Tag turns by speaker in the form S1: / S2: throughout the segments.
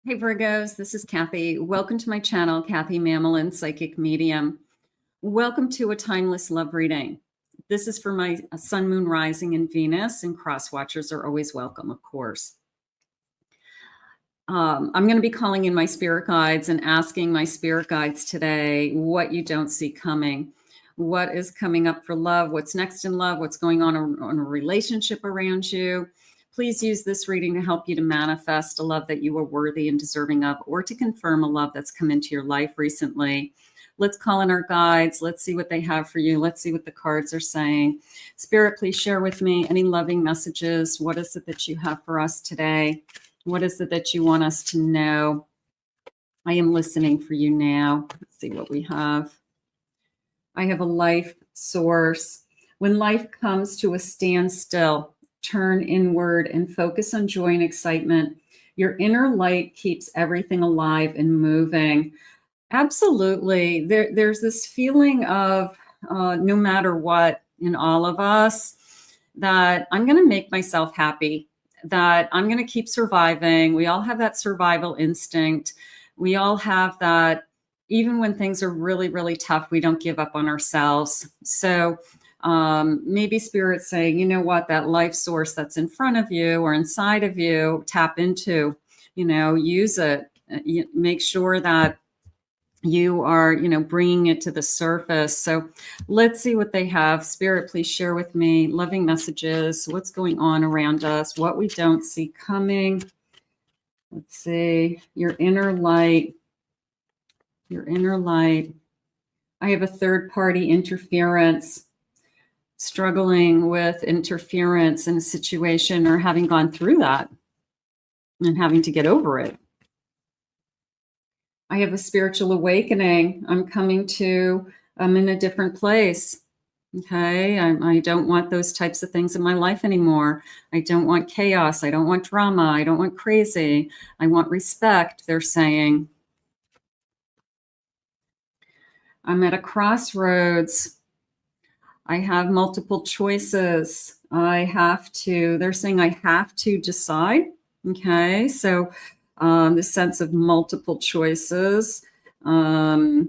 S1: Hey Virgos, this is Kathy. Welcome to my channel, Kathy Mamolen, Psychic Medium. Welcome to a timeless love reading. This is for my sun, moon, rising, and Venus, and cross watchers are always welcome, of course. I'm going to be calling in my spirit guides and asking my spirit guides today what you don't see coming. What is coming up for love? What's next in love? What's going on a relationship around you? Please use this reading to help you to manifest a love that you are worthy and deserving of, or to confirm a love that's come into your life recently. Let's call in our guides. Let's see what they have for you. Let's see what the cards are saying. Spirit, please share with me any loving messages. What is it that you have for us today? What is it that you want us to know? I am listening for you now. Let's see what we have. I have a life source. When life comes to a standstill, turn inward and focus on joy and excitement. Your inner light keeps everything alive and moving. Absolutely. There's this feeling of no matter what in all of us, that I'm going to make myself happy, that I'm going to keep surviving. We all have that survival instinct. We all have that. Even when things are really, really tough, we don't give up on ourselves. So maybe Spirit's saying, you know what, that life source that's in front of you or inside of you, tap into, use it. Make sure that you are, bringing it to the surface. So let's see what they have. Spirit, please share with me loving messages. What's going on around us? What we don't see coming. Let's see. Your inner light. Your inner light. I have a third-party interference. Struggling with interference in a situation or having gone through that and having to get over it. I have a spiritual awakening. I'm in a different place. Okay. I don't want those types of things in my life anymore. I don't want chaos. I don't want drama. I don't want crazy. I want respect, they're saying. I'm at a crossroads. I have multiple choices. They're saying I have to decide. Okay. So the sense of multiple choices. They're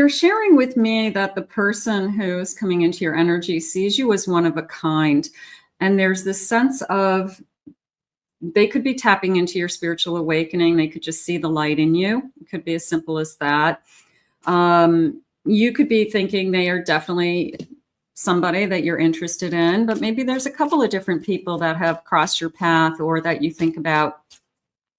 S1: sharing with me that the person who's coming into your energy sees you as one of a kind. And there's this sense of, they could be tapping into your spiritual awakening. They could just see the light in you. It could be as simple as that. You could be thinking they are definitely somebody that you're interested in, but maybe there's a couple of different people that have crossed your path or that you think about.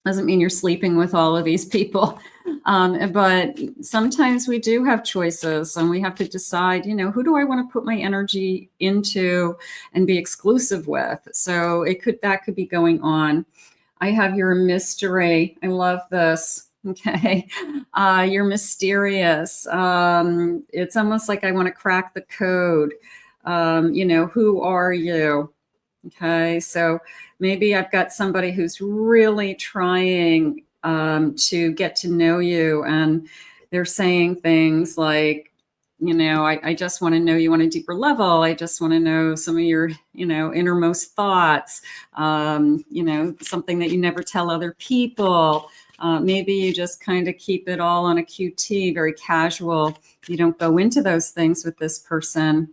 S1: Doesn't mean you're sleeping with all of these people. But sometimes we do have choices and we have to decide, who do I want to put my energy into and be exclusive with? So that could be going on. I have your mystery. I love this. Okay. You're mysterious. It's almost like I want to crack the code. Who are you? Okay. So maybe I've got somebody who's really trying to get to know you, and they're saying things like, I just want to know you on a deeper level. I just want to know some of your, innermost thoughts, something that you never tell other people. Maybe you just kind of keep it all on a QT, very casual. You don't go into those things with this person.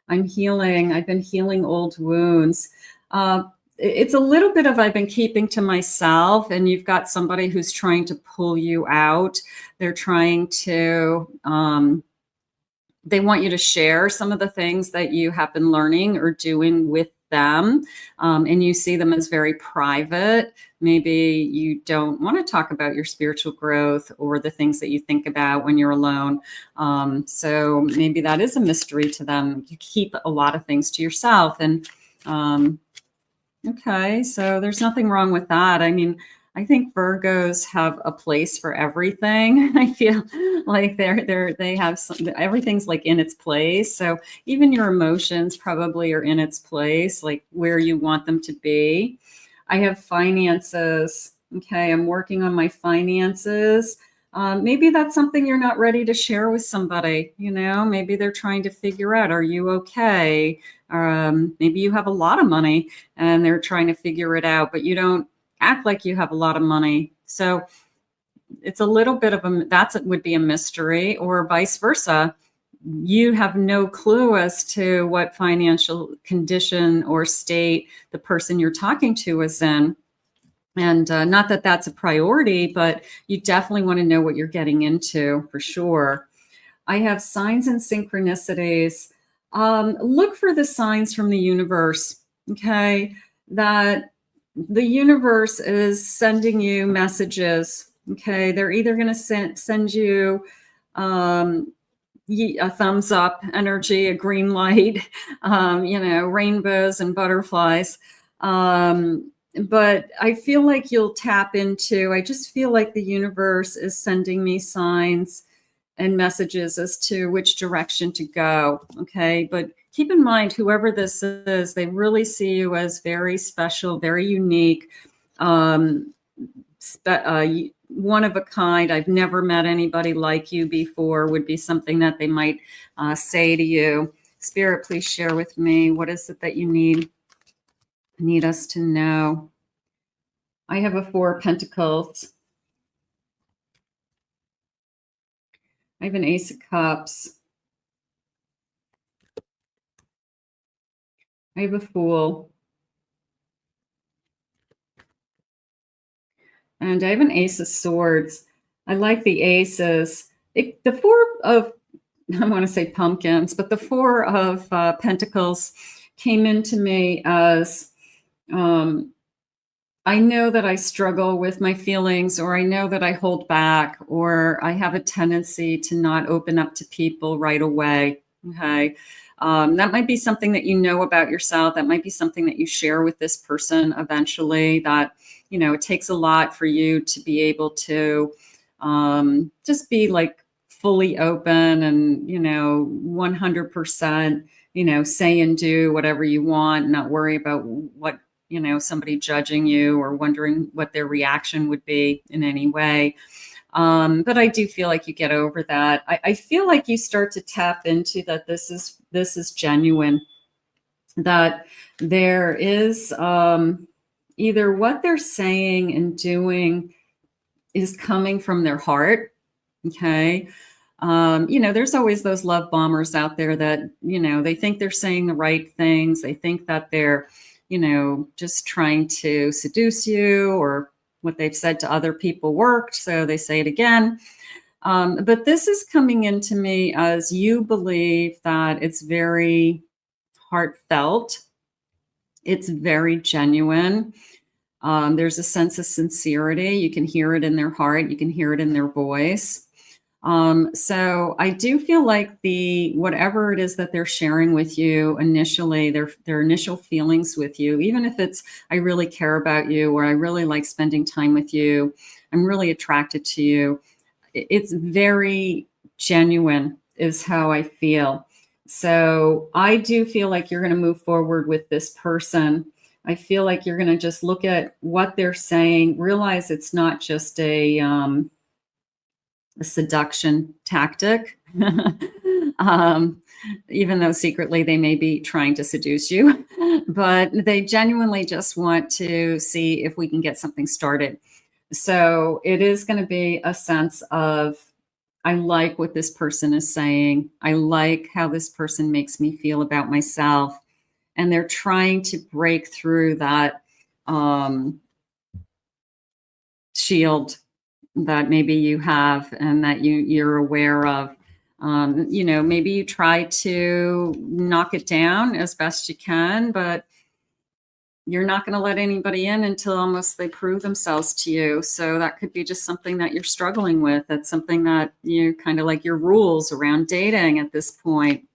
S1: I've been healing old wounds. It's a little bit of I've been keeping to myself, and you've got somebody who's trying to pull you out. They're trying to, they want you to share some of the things that you have been learning or doing with them. And you see them as very private. Maybe you don't want to talk about your spiritual growth or the things that you think about when you're alone. So maybe that is a mystery to them. You keep a lot of things to yourself. And okay, so there's nothing wrong with that. I mean, I think Virgos have a place for everything. I feel like they have everything's like in its place. So even your emotions probably are in its place, like where you want them to be. I have finances. Okay, I'm working on my finances. Maybe that's something you're not ready to share with somebody. Maybe they're trying to figure out, are you okay? Maybe you have a lot of money and they're trying to figure it out, but you don't act like you have a lot of money. So it's a little bit of would be a mystery, or vice versa. You have no clue as to what financial condition or state the person you're talking to is in. And not that that's a priority, but you definitely want to know what you're getting into for sure. I have signs and synchronicities. Look for the signs from the universe, okay? That the universe is sending you messages, okay? They're either going to send you a thumbs up energy, a green light, rainbows and butterflies. But I feel like you'll tap into, I just feel like the universe is sending me signs and messages as to which direction to go. Okay. But keep in mind, whoever this is, they really see you as very special, very unique, one of a kind. I've never met anybody like you before would be something that they might say to you. Spirit, please share with me. What is it that you need us to know? I have a 4 of Pentacles. I have an Ace of Cups. I have a Fool. And I have an Ace of Swords. I like the aces. The 4 of, I want to say pumpkins, but the 4 of Pentacles came into me as, I know that I struggle with my feelings, or I know that I hold back, or I have a tendency to not open up to people right away. Okay. That might be something that you know about yourself. That might be something that you share with this person eventually, that, it takes a lot for you to be able to just be like fully open and, 100%, say and do whatever you want, not worry about what, somebody judging you or wondering what their reaction would be in any way. But I do feel like you get over that. I feel like you start to tap into that this is genuine, that there is either what they're saying and doing is coming from their heart. Okay. There's always those love bombers out there that, they think they're saying the right things. They think that they're, just trying to seduce you, or what they've said to other people worked, so they say it again. But this is coming into me as you believe that it's very heartfelt. It's very genuine. There's a sense of sincerity. You can hear it in their heart. You can hear it in their voice. So I do feel like whatever it is that they're sharing with you initially, their initial feelings with you, even if it's, I really care about you, or I really like spending time with you, I'm really attracted to you. It's very genuine is how I feel. So I do feel like you're going to move forward with this person. I feel like you're going to just look at what they're saying, realize it's not just a seduction tactic, even though secretly they may be trying to seduce you, but they genuinely just want to see if we can get something started. So it is going to be a sense of, I like what this person is saying. I like how this person makes me feel about myself. And they're trying to break through that shield that maybe you have and that you're aware of. Maybe you try to knock it down as best you can, but you're not going to let anybody in until almost they prove themselves to you. So that could be just something that you're struggling with. That's something that you kind of like your rules around dating at this point.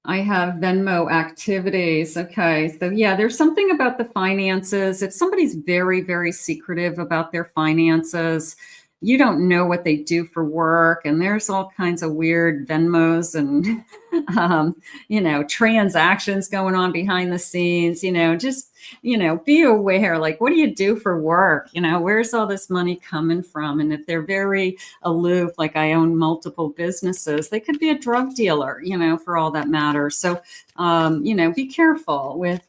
S1: I have Venmo activities. Okay. So yeah, there's something about the finances. If somebody's very, very secretive about their finances, you don't know what they do for work. And there's all kinds of weird Venmos and, transactions going on behind the scenes, just, be aware, like, what do you do for work? Where's all this money coming from? And if they're very aloof, like I own multiple businesses, they could be a drug dealer, for all that matters. So, be careful with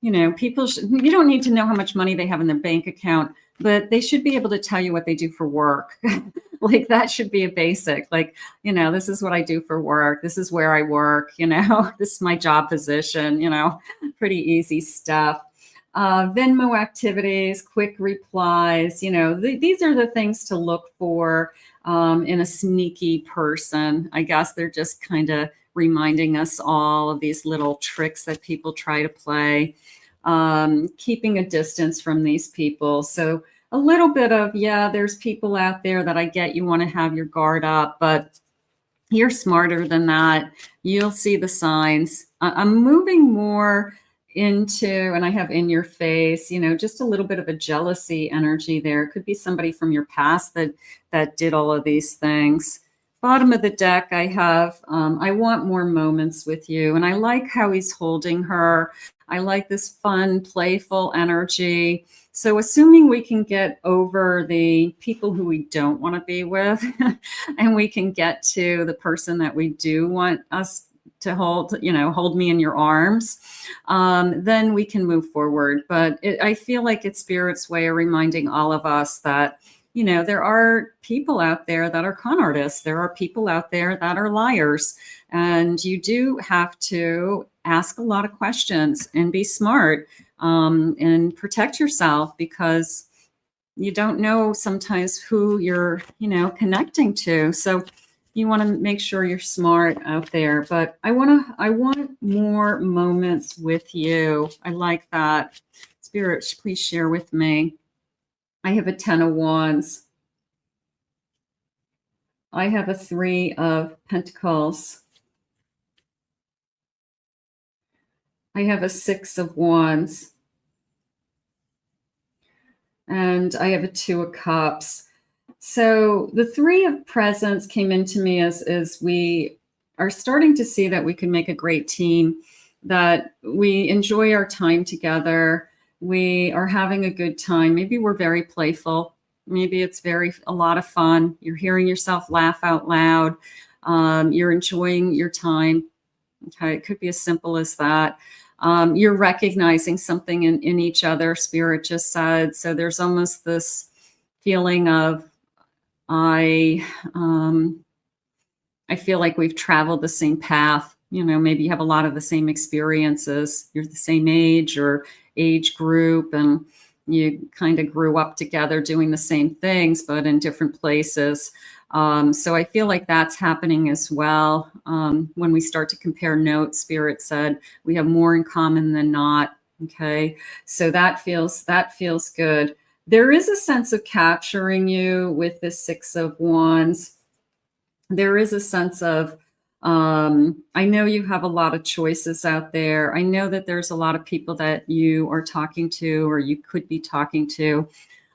S1: you know, people, you don't need to know how much money they have in their bank account, but they should be able to tell you what they do for work. Like that should be a basic, like, you know, this is what I do for work. This is where I work, you know, this is my job position, you know, pretty easy stuff. Venmo activities, quick replies, you know, these are the things to look for in a sneaky person. I guess they're just kind of reminding us all of these little tricks that people try to play, keeping a distance from these people. So a little bit of, yeah, there's people out there that I get you want to have your guard up, but you're smarter than that. You'll see the signs. I'm moving more into, and I have in your face, you know, just a little bit of a jealousy energy there. It could be somebody from your past that did all of these things. Bottom of the deck, I have, I want more moments with you. And I like how he's holding her. I like this fun, playful energy. So assuming we can get over the people who we don't want to be with and we can get to the person that we do want us to hold, you know, hold me in your arms, then we can move forward. But I feel like it's Spirit's way of reminding all of us that, you know, there are people out there that are con artists. There are people out there that are liars. And you do have to ask a lot of questions and be smart and protect yourself, because you don't know sometimes who you're, you know, connecting to. So you want to make sure you're smart out there. But I want more moments with you. I like that. Spirit, please share with me. I have a 10 of Wands. I have a 3 of Pentacles. I have a 6 of Wands. And I have a 2 of Cups. So the 3 of Presents came into me as we are starting to see that we can make a great team, that we enjoy our time together. We are having a good time. Maybe we're very playful. Maybe it's a lot of fun. You're hearing yourself laugh out loud. You're enjoying your time. Okay, it could be as simple as that. You're recognizing something in each other, Spirit just said. So there's almost this feeling of, I feel like we've traveled the same path. You know, maybe you have a lot of the same experiences. You're the same age or age group, and you kind of grew up together doing the same things, but in different places. So I feel like that's happening as well. When we start to compare notes, Spirit said we have more in common than not. Okay, so that feels good. There is a sense of capturing you with this 6 of Wands. There is a sense of, I know you have a lot of choices out there. I know that there's a lot of people that you are talking to or you could be talking to,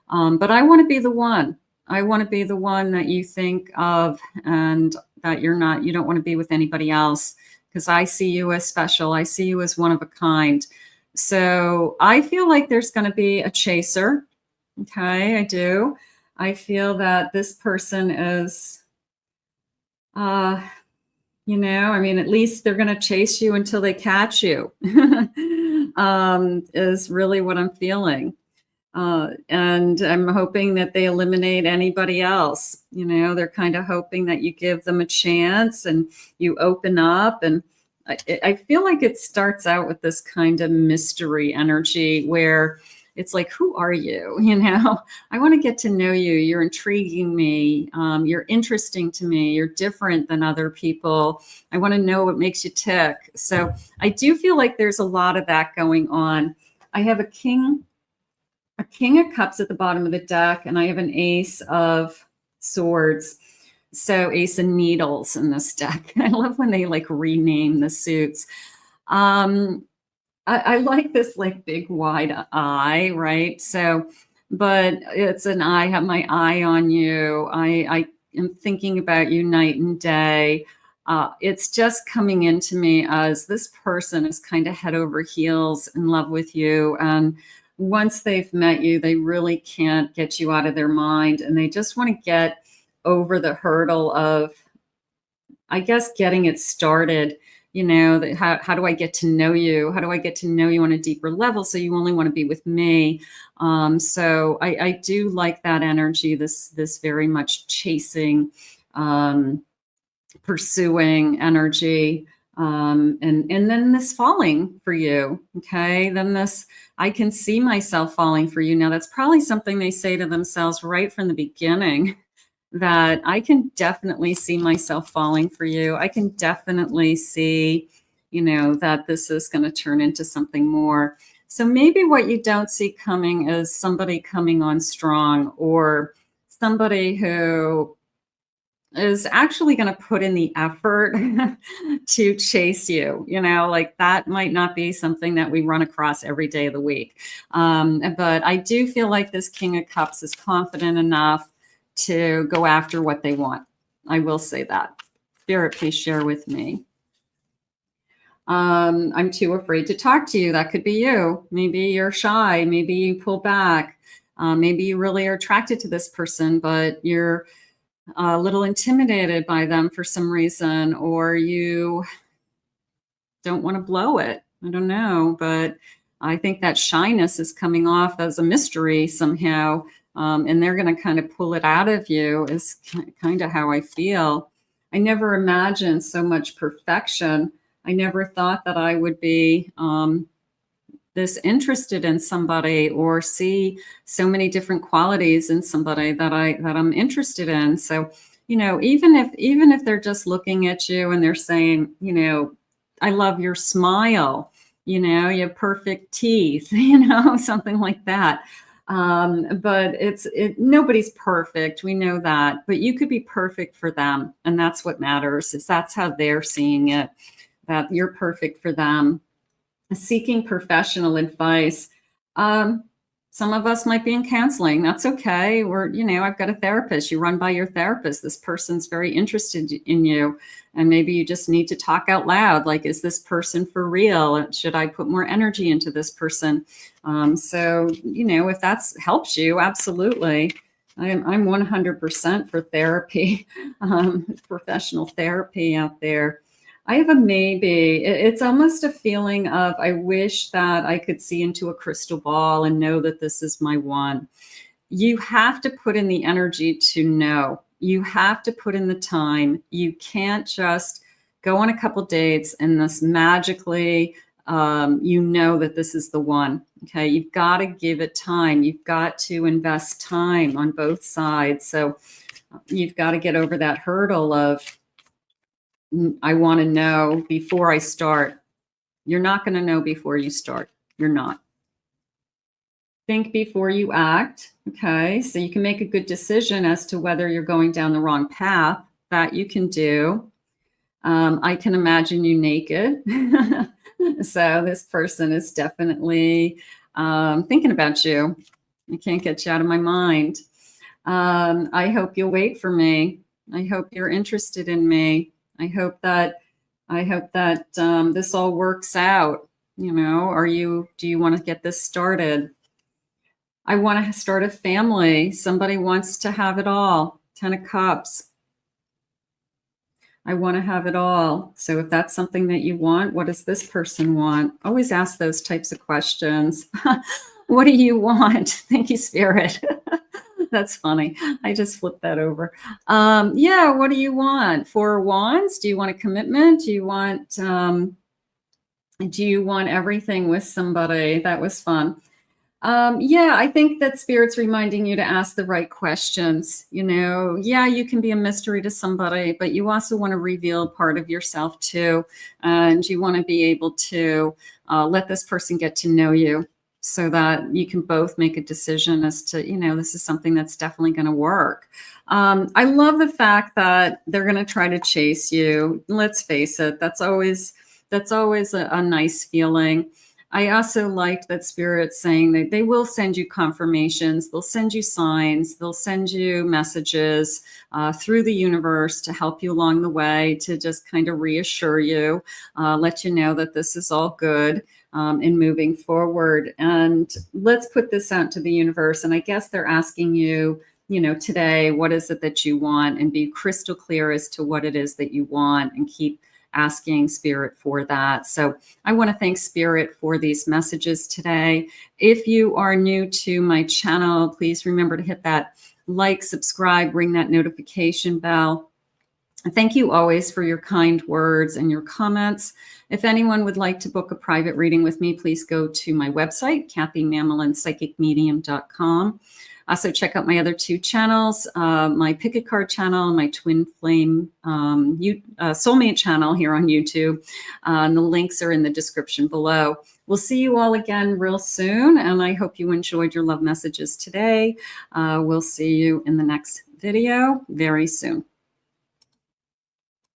S1: but I want to be the one. I want to be the one that you think of, and that you don't want to be with anybody else, because I see you as special. I see you as one of a kind. So I feel like there's going to be a chaser. Okay, I do. I feel that this person is, you know, I mean, at least they're going to chase you until they catch you, is really what I'm feeling. And I'm hoping that they eliminate anybody else. You know, they're kind of hoping that you give them a chance and you open up. And I feel like it starts out with this kind of mystery energy where it's like, who are you? You know, I want to get to know you. You're intriguing me. You're interesting to me. You're different than other people. I want to know what makes you tick. So I do feel like there's a lot of that going on. I have a King of Cups at the bottom of the deck, and I have an Ace of Swords. So Ace of Needles in this deck. I love when they like rename the suits. I like this like big wide eye, right? So, but it's an I have my eye on you. I am thinking about you night and day. It's just coming into me as this person is kind of head over heels in love with you. And once they've met you, they really can't get you out of their mind. And they just want to get over the hurdle of, I guess, getting it started. you know, that how do I get to know you? How do I get to know you on a deeper level so you only want to be with me? So I do like that energy, this very much chasing, pursuing energy. And then this falling for you. Okay. Then this, I can see myself falling for you. Now that's probably something they say to themselves right from the beginning, that I can definitely see myself falling for you. I can definitely see, you know, that this is going to turn into something more. So maybe what you don't see coming is somebody coming on strong, or somebody who is actually going to put in the effort to chase you. You know, like that might not be something that we run across every day of the week. But I do feel like this King of Cups is confident enough to go after what they want. I will say that. Spirit, please share with me. I'm too afraid to talk to you. That could be you. Maybe you're shy. Maybe you pull back. Maybe you really are attracted to this person, but you're a little intimidated by them for some reason, or you don't want to blow it. I don't know, but I think that shyness is coming off as a mystery somehow. And they're going to kind of pull it out of you, is kind of how I feel. I never imagined so much perfection. I never thought that I would be this interested in somebody, or see so many different qualities in somebody that I'm interested in. So, you know, even if they're just looking at you and they're saying, you know, I love your smile, you know, you have perfect teeth, you know, something like that. But nobody's perfect. We know that, but you could be perfect for them. And that's what matters, is that's how they're seeing it, that you're perfect for them. Seeking professional advice. Some of us might be in counseling. That's okay. You know, I've got a therapist. You run by your therapist. This person's very interested in you. And maybe you just need to talk out loud. Like, is this person for real? Should I put more energy into this person? So, you know, if that's helps you, absolutely. I'm 100% for therapy, professional therapy out there. I have a maybe. It's almost a feeling of, I wish that I could see into a crystal ball and know that this is my one. You have to put in the energy to know. You have to put in the time. You can't just go on a couple dates and this magically, you know that this is the one. Okay, you've got to give it time. You've got to invest time on both sides. So you've got to get over that hurdle of, I want to know before I start. You're not going to know before you start. You're not. Think before you act. Okay. So you can make a good decision as to whether you're going down the wrong path. That you can do. I can imagine you naked. So this person is definitely thinking about you. I can't get you out of my mind. I hope you'll wait for me. I hope you're interested in me. I hope that this all works out. You know, do you want to get this started? I want to start a family. Somebody wants to have it all. 10 of Cups. I want to have it all. So if that's something that you want, what does this person want? Always ask those types of questions. What do you want? Thank you, Spirit. That's funny. I just flipped that over. Yeah, what do you want? 4 of Wands? Do you want a commitment? Do you want everything with somebody? That was fun. Yeah, I think that Spirit's reminding you to ask the right questions. You know, yeah, you can be a mystery to somebody, but you also want to reveal part of yourself too. And you want to be able to let this person get to know you, so that you can both make a decision as to, you know, this is something that's definitely going to work. I love the fact that they're going to try to chase you. Let's face it, that's always a nice feeling. I also liked that Spirit's saying that they will send you confirmations. They'll send you signs. They'll send you messages through the universe to help you along the way, to just kind of reassure you, let you know that this is all good. In moving forward. And let's put this out to the universe. And I guess they're asking you, you know, today, what is it that you want? And be crystal clear as to what it is that you want, and keep asking Spirit for that. So I want to thank Spirit for these messages today. If you are new to my channel, please remember to hit that like, subscribe, ring that notification bell. Thank you always for your kind words and your comments. If anyone would like to book a private reading with me, please go to my website, KathyMamolenPsychicMedium.com. Also check out my other 2 channels, my Pick a Card channel, my Twin Flame Soulmate channel here on YouTube. And the links are in the description below. We'll see you all again real soon, and I hope you enjoyed your love messages today. We'll see you in the next video very soon.